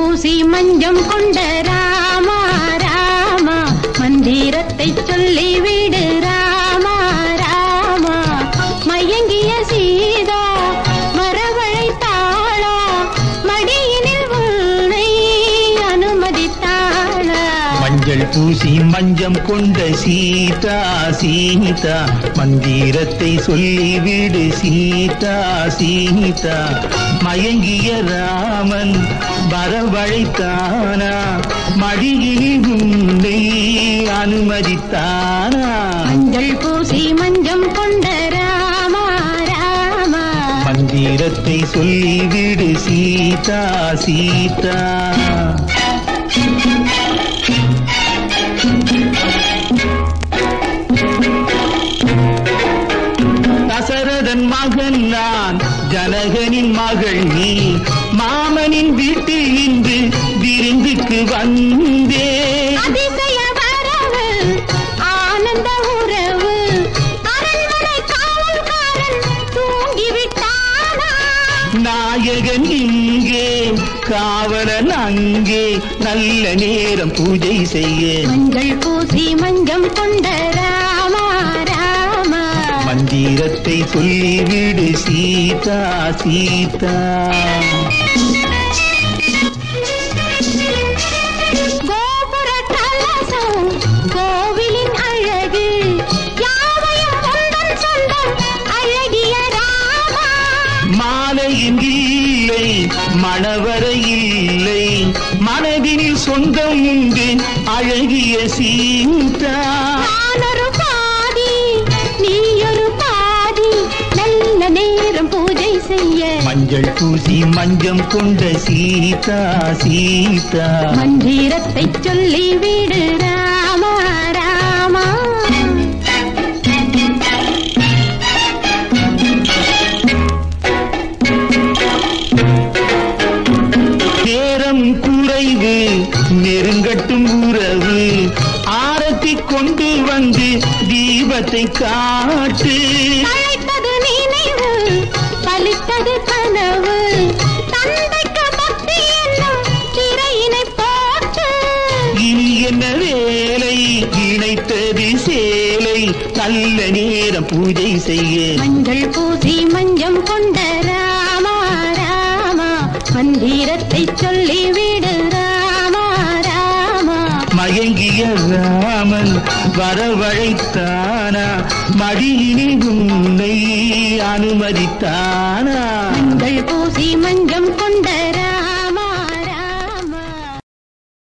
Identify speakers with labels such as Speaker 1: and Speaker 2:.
Speaker 1: பூசி மஞ்சம் கொண்ட ராமா ராமா மந்திரத்தை சொல்லி விடு ராமா ராமா மயங்கிய சீதா வரவழைத்தாளா மடியினில் உன்னை அனுமதித்தாளா
Speaker 2: மஞ்சள் பூசி மஞ்சம் கொண்ட சீதா சீதா மந்திரத்தை சொல்லிவிடு சீதா சீதா மயங்கிய ராமன் வரவழைத்தானா மடியினில் உன்னை அனுமதித்தானா
Speaker 1: மஞ்சள் பூசி மஞ்சம் கொண்ட ராமா ராமா
Speaker 2: மந்திரத்தை சொல்லிவிடு சீதா சீதா தசரதன் மகன் நான் ஜனகனின் மகள் நீ மாமனின் வீட்டில் இன்று விருந்துக்கு வந்தே
Speaker 1: அதிசய வரவு ஆனந்த உறவு அரண்மனை காவல்காரன் தூங்கிவிட்டானா
Speaker 2: நாயகன் இங்கே காவலன் அங்கே நல்ல நேரம் பூஜை செய்ய
Speaker 1: மஞ்சள் பூசி மஞ்சம் கொண்ட ராமா ராமா
Speaker 2: மந்திரத்தை சொல்லிவிடு சீதா சீதா
Speaker 1: கோபுர கலசம் கோவிலின் அழகு யாவையும் உந்தன் சொந்தம் அழகிய ராமா
Speaker 2: மாலையின் இல்லை மணவரை இல்லை மனதினில் சொந்தம் உண்டு அழகிய சீதா
Speaker 1: நானொரு பாதி நீயொரு பாதி நல்ல நேரம் பூஜை செய்ய
Speaker 2: மஞ்சள் பூசி மஞ்சம் கொண்ட சீதா சீதா
Speaker 1: மந்திரத்தை சொல்லி விடு ராமா ராமா
Speaker 2: நேரம் குறைவு நெருங்கட்டும் உறவு ஆரத்தி கொண்டு வந்து தீபத்தை காட்டு
Speaker 1: அழைத்தது நினைவு பலித்தது கனவு தந்தைக்கு பக்தி என்னும் திரையினை போட்டு
Speaker 2: இனி என்ன வேலை இணைத்தது சேலை நல்ல நேரம் பூஜை செய்ய
Speaker 1: மஞ்சள் பூசி மஞ்சம் கொண்ட ராமா ராமா மந்திரத்தை சொல்லி விடு ராமா ராமா
Speaker 2: மயங்கிய ராமன் வரவழைத்தானா மடியினில் உன்னை அனுமதித்தானா
Speaker 1: மஞ்சள் பூசி மஞ்சம் கொண்ட